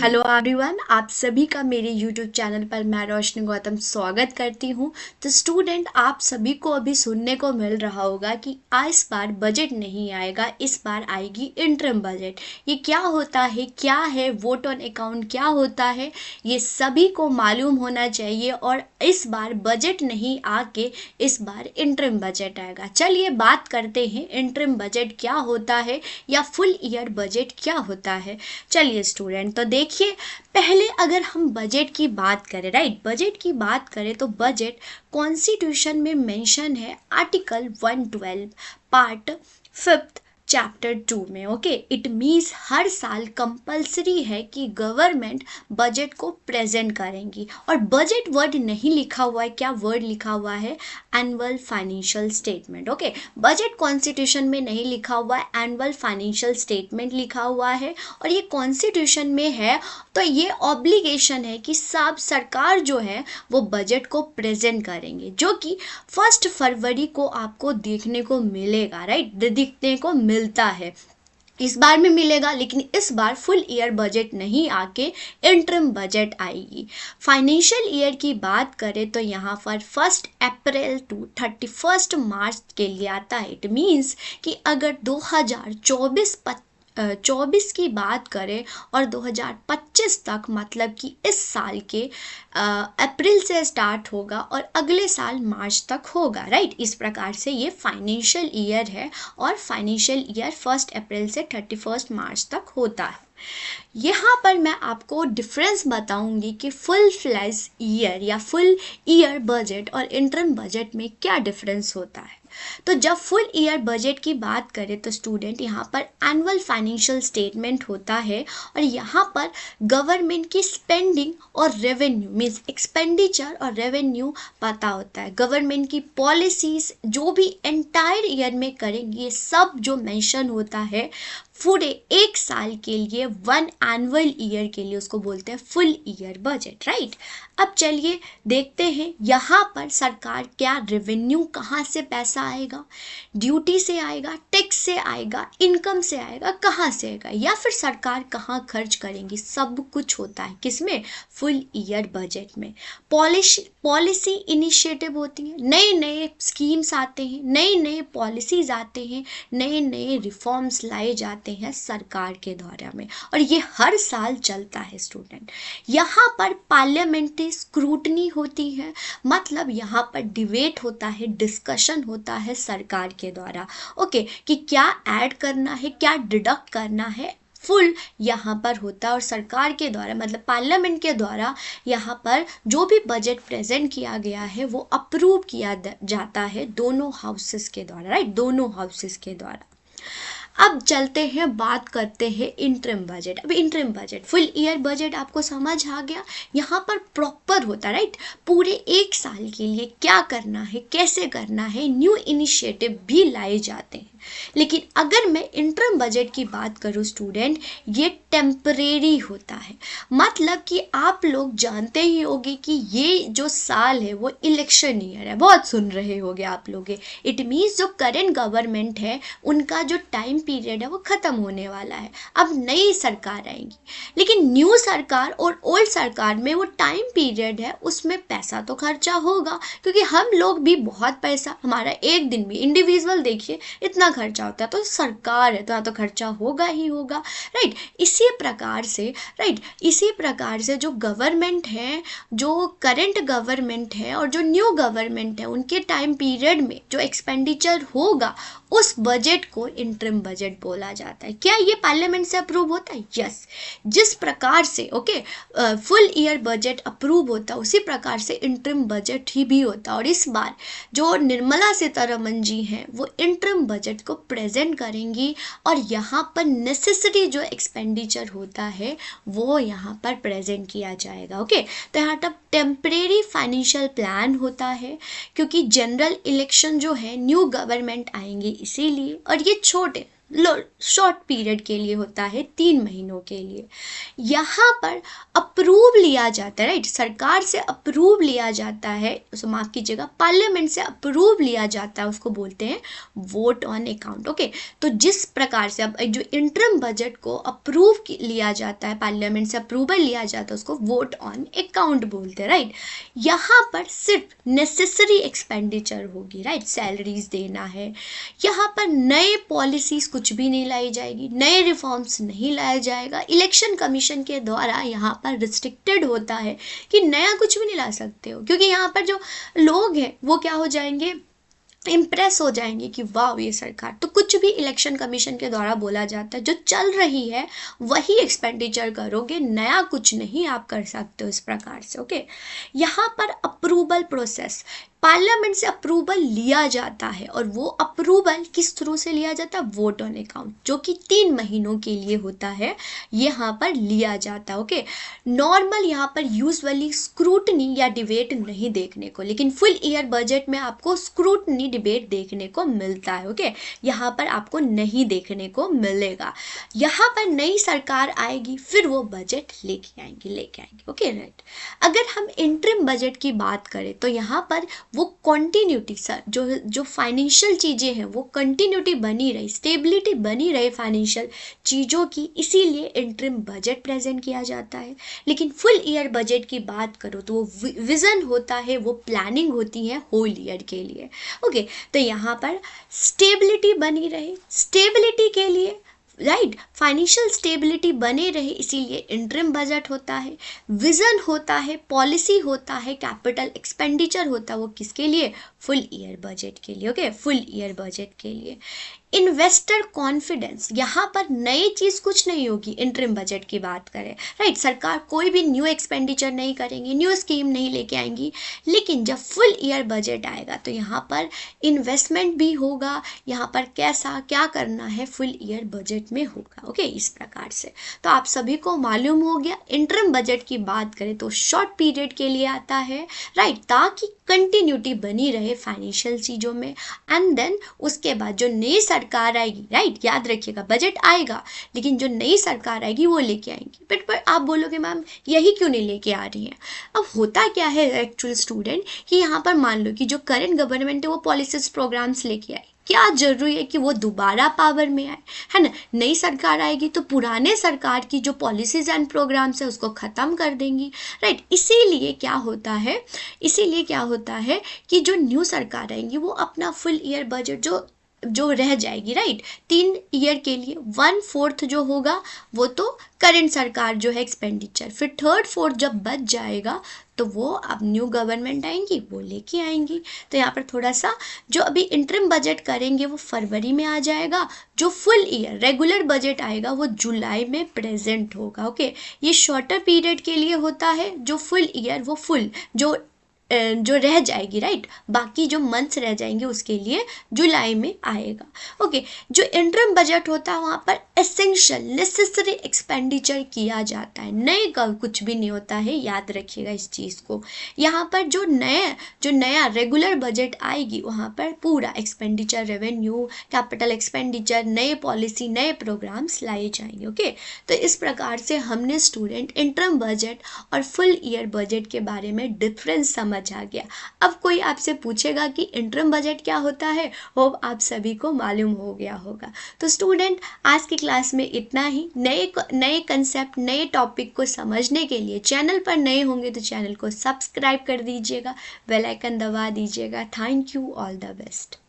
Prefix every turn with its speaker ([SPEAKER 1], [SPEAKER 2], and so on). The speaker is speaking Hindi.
[SPEAKER 1] हेलो एवरीवन, आप सभी का मेरे यूट्यूब चैनल पर मैं रोशनी गौतम स्वागत करती हूँ। तो स्टूडेंट, आप सभी को अभी सुनने को मिल रहा होगा कि इस बार बजट नहीं आएगा, इस बार आएगी इंटरिम बजट। ये क्या होता है, क्या है वोट ऑन अकाउंट, क्या होता है, ये सभी को मालूम होना चाहिए। और इस बार बजट नहीं आके इस बार इंटरिम बजट आएगा। चलिए बात करते हैं इंटरिम बजट क्या होता है या फुल ईयर बजट क्या होता है। चलिए स्टूडेंट, तो देखिए, पहले अगर हम बजट की बात करें, राइट, बजट की बात करें तो बजट कॉन्स्टिट्यूशन में मेंशन है आर्टिकल 112 पार्ट 5 चैप्टर 2 में। ओके, इट मीन्स हर साल कंपलसरी है कि गवर्नमेंट बजट को प्रेजेंट करेंगी। और बजट वर्ड नहीं लिखा हुआ है, क्या वर्ड लिखा हुआ है? Annual financial statement. Okay, budget constitution में नहीं लिखा हुआ है, एनुअल फाइनेंशियल स्टेटमेंट लिखा हुआ है। और ये कॉन्स्टिट्यूशन में है तो ये ऑब्लिगेशन है कि सब सरकार जो है वो बजट को प्रेजेंट करेंगे, जो कि 1 फरवरी को आपको देखने को मिलेगा, राइट, देखने को मिलता है। इस बार में मिलेगा, लेकिन इस बार फुल ईयर बजट नहीं आके इंटरिम बजट आएगी। फाइनेंशियल ईयर की बात करें तो यहाँ पर 1 अप्रैल टू 31 मार्च के लिए आता है। इट मीन्स कि अगर 2024 की बात करें और 2025 तक, मतलब कि इस साल के अप्रैल से स्टार्ट होगा और अगले साल मार्च तक होगा, राइट। इस प्रकार से ये फाइनेंशियल ईयर है और फाइनेंशियल ईयर 1 अप्रैल से 31 मार्च तक होता है। यहाँ पर मैं आपको डिफरेंस बताऊंगी कि फुल फ्लैश ईयर या फुल ईयर बजट और इंटरिम बजट में क्या डिफरेंस होता है। तो जब फुल ईयर बजट की बात करें तो स्टूडेंट, यहाँ पर एनुअल फाइनेंशियल स्टेटमेंट होता है और यहाँ पर गवर्नमेंट की स्पेंडिंग और रेवेन्यू मीन्स एक्सपेंडिचर और रेवेन्यू पता होता है। गवर्नमेंट की पॉलिसीज जो भी एंटायर ईयर में करेंगी, ये सब जो मेंशन होता है पूरे एक साल के लिए, 1 एनुअल ईयर के लिए, उसको बोलते हैं फुल ईयर बजट, राइट। अब चलिए देखते हैं यहाँ पर सरकार क्या रेवेन्यू, कहाँ से पैसा आएगा, ड्यूटी से आएगा, टैक्स से आएगा, इनकम से आएगा, कहाँ से आएगा, या फिर सरकार कहाँ खर्च करेंगी, सब कुछ होता है किसमें? फुल ईयर बजट में। पॉलिसी इनिशिएटिव होती हैं, नए नए स्कीम्स आते हैं, नए नए पॉलिसीज आते हैं, नए नए रिफॉर्म्स लाए जाते हैं सरकार के द्वारा में, और ये हर साल चलता है स्टूडेंट। यहाँ पर पार्लियामेंट्री स्क्रूटनी होती है, मतलब यहाँ पर डिबेट होता है, डिस्कशन होता है सरकार के द्वारा, ओके, कि क्या ऐड करना है, क्या डिडक्ट करना है, फुल यहाँ पर होता है। और सरकार के द्वारा, मतलब पार्लियामेंट के द्वारा, यहाँ पर जो भी बजट प्रेजेंट किया गया है वो अप्रूव किया जाता है दोनों हाउसेस के द्वारा, राइट, दोनों हाउसेस के द्वारा। अब चलते हैं, बात करते हैं इंटरिम बजट। अब interim budget, full year budget आपको समझ आ गया, यहाँ पर प्रॉपर होता है, राइट, पूरे एक साल के लिए क्या करना है, कैसे करना है, न्यू इनिशिएटिव भी लाए जाते हैं। लेकिन अगर मैं इंटरिम बजट की बात करूँ स्टूडेंट, ये टेम्परेरी होता है, मतलब कि आप लोग जानते ही होंगे कि ये जो साल है वो इलेक्शन ईयर है, बहुत सुन रहे होंगे आप लोग। इट मीन्स जो करंट गवर्नमेंट है उनका जो टाइम पीरियड है वो खत्म होने वाला है, अब नई सरकार आएगी। लेकिन न्यू सरकार और ओल्ड सरकार में वो टाइम पीरियड है, उसमें पैसा तो खर्चा होगा, क्योंकि हम लोग भी बहुत पैसा, हमारा एक दिन में इंडिविजुअल देखिए इतना खर्चा होता है, तो सरकार है तो यहाँ तो खर्चा होगा ही होगा, राइट। इसी प्रकार से जो गवर्नमेंट है, जो करंट गवर्नमेंट है और जो न्यू गवर्नमेंट है, उनके टाइम पीरियड में जो एक्सपेंडिचर होगा उस बजट को इंटरिम बजट बोला जाता है। क्या ये पार्लियामेंट से अप्रूव होता है? यस। जिस प्रकार से फुल ईयर बजट अप्रूव होता है, उसी प्रकार से इंटरिम बजट ही भी होता है। और इस बार जो निर्मला सीतारमण जी हैं वो इंटरिम बजट को प्रेजेंट करेंगी और यहाँ पर नेसेसरी जो एक्सपेंडिचर होता है वो यहाँ पर प्रेजेंट किया जाएगा, ओके। तो यहाँ तब टेम्परेरी फाइनेंशियल प्लान होता है, क्योंकि जनरल इलेक्शन जो है, न्यू गवर्नमेंट आएंगे इसीलिए, और ये शॉर्ट पीरियड के लिए होता है, 3 महीनों के लिए। यहाँ पर अप्रूव लिया जाता है, राइट, सरकार से अप्रूव लिया जाता है, उसे माफ कीजिएगा, पार्लियामेंट से अप्रूव लिया जाता है, उसको बोलते हैं वोट ऑन अकाउंट। ओके, तो जिस प्रकार से अब जो इंटरम बजट को अप्रूव लिया जाता है, पार्लियामेंट से अप्रूवल लिया जाता है, उसको वोट ऑन अकाउंट बोलते हैं, राइट। यहाँ पर सिर्फ नेसेसरी एक्सपेंडिचर होगी, राइट, सैलरीज देना है। यहाँ पर नए पॉलिसीज कुछ भी नहीं लाई जाएगी, नए रिफॉर्म्स नहीं लाया जाएगा। इलेक्शन कमीशन के द्वारा यहाँ पर रिस्ट्रिक्टेड होता है कि नया कुछ भी नहीं ला सकते हो, क्योंकि यहाँ पर जो लोग हैं वो क्या हो जाएंगे, इम्प्रेस हो जाएंगे कि वाह ये सरकार। तो कुछ भी इलेक्शन कमीशन के द्वारा बोला जाता है, जो चल रही है वही एक्सपेंडिचर करोगे, नया कुछ नहीं आप कर सकते हो इस प्रकार से। ओके, यहाँ पर अप्रूवल प्रोसेस, पार्लियामेंट से अप्रूवल लिया जाता है, और वो अप्रूवल किस थ्रू से लिया जाता है, वोट ऑन अकाउंट, जो कि 3 महीनों के लिए होता है, यहाँ पर लिया जाता है। ओके, नॉर्मल यहाँ पर यूजुअली स्क्रूटनी या डिबेट नहीं देखने को, लेकिन फुल ईयर बजट में आपको स्क्रूटनी डिबेट देखने को मिलता है। ओके, यहाँ पर आपको नहीं देखने को मिलेगा। यहाँ पर नई सरकार आएगी, फिर वो बजट लेके आएंगे। Okay, right. अगर हम इंटरिम बजट की बात करें तो यहाँ पर वो कंटिन्यूटी, सर जो फाइनेंशियल चीज़ें हैं वो कंटिन्यूटी बनी रही, स्टेबिलिटी बनी रहे फाइनेंशियल चीज़ों की, इसीलिए इंटरिम बजट प्रेजेंट किया जाता है। लेकिन फुल ईयर बजट की बात करो तो वो विज़न होता है, वो प्लानिंग होती है होल ईयर के लिए। ओके, तो यहाँ पर स्टेबिलिटी बनी रहे, स्टेबिलिटी के लिए, राइट, फाइनेंशियल स्टेबिलिटी बने रहे, इसीलिए इंटरिम बजट होता है, विजन होता है, पॉलिसी होता है, कैपिटल एक्सपेंडिचर होता है, वो किसके लिए, फुल ईयर बजट के लिए। ओके, फुल ईयर बजट के लिए। इन्वेस्टर कॉन्फिडेंस, यहाँ पर नई चीज़ कुछ नहीं होगी इंटरिम बजट की बात करें, राइट, सरकार कोई भी न्यू एक्सपेंडिचर नहीं करेंगी, न्यू स्कीम नहीं लेके आएंगी। लेकिन जब फुल ईयर बजट आएगा तो यहाँ पर इन्वेस्टमेंट भी होगा, यहाँ पर कैसा क्या करना है फुल ईयर बजट में होगा। ओके, इस प्रकार से तो आप सभी को मालूम हो गया, इंटरिम बजट की बात करें तो शॉर्ट पीरियड के लिए आता है, राइट, ताकि कंटिन्यूटी बनी रहे फाइनेंशियल चीज़ों में। एंड देन उसके बाद जो नई सरकार आएगी, राइट, याद रखिएगा बजट आएगा, लेकिन जो नई सरकार आएगी वो लेके आएंगी। बट आप बोलोगे मैम यही क्यों नहीं लेके आ रही हैं। अब होता क्या है एक्चुअल स्टूडेंट, कि यहाँ पर मान लो कि जो करंट गवर्नमेंट है वो पॉलिसीज प्रोग्राम्स लेके आए, क्या जरूरी है कि वो दोबारा पावर में आए, है ना। नई सरकार आएगी तो पुराने सरकार की जो पॉलिसीज एंड प्रोग्राम्स है उसको ख़त्म कर देंगी, राइट। इसीलिए क्या होता है कि जो न्यू सरकार आएंगी वो अपना फुल ईयर बजट जो रह जाएगी, राइट, 3 ईयर के लिए 1/4 जो होगा वो तो करंट सरकार जो है एक्सपेंडिचर, फिर 3/4 जब बच जाएगा तो वो अब न्यू गवर्नमेंट आएंगी वो लेके आएंगी। तो यहाँ पर थोड़ा सा जो अभी इंटरिम बजट करेंगे वो फरवरी में आ जाएगा, जो फुल ईयर रेगुलर बजट आएगा वो जुलाई में प्रेजेंट होगा। ओके, ये शॉर्टर पीरियड के लिए होता है, जो फुल ईयर वो फुल जो रह जाएगी, राइट, बाकी जो मंथ्स रह जाएंगे उसके लिए जुलाई में आएगा। ओके, जो इंटरिम बजट होता है वहाँ पर एसेंशियल नेसेसरी एक्सपेंडिचर किया जाता है, नए का कुछ भी नहीं होता है, याद रखिएगा इस चीज़ को। यहाँ पर जो नया रेगुलर बजट आएगी वहाँ पर पूरा एक्सपेंडिचर, रेवेन्यू, कैपिटल एक्सपेंडिचर, नए पॉलिसी, नए प्रोग्राम्स लाए जाएंगे। ओके, तो इस प्रकार से हमने स्टूडेंट इंटरिम बजट और फुल ईयर बजट के बारे में डिफरेंस समझ आ गया। अब कोई आपसे पूछेगा कि इंटरिम बजट क्या होता है, होप आप सभी को मालूम हो गया होगा। तो स्टूडेंट आज की क्लास में इतना ही। नए कंसेप्ट, नए टॉपिक को समझने के लिए चैनल पर नए होंगे तो चैनल को सब्सक्राइब कर दीजिएगा, बेल आइकन दबा दीजिएगा। Thank you, all the best.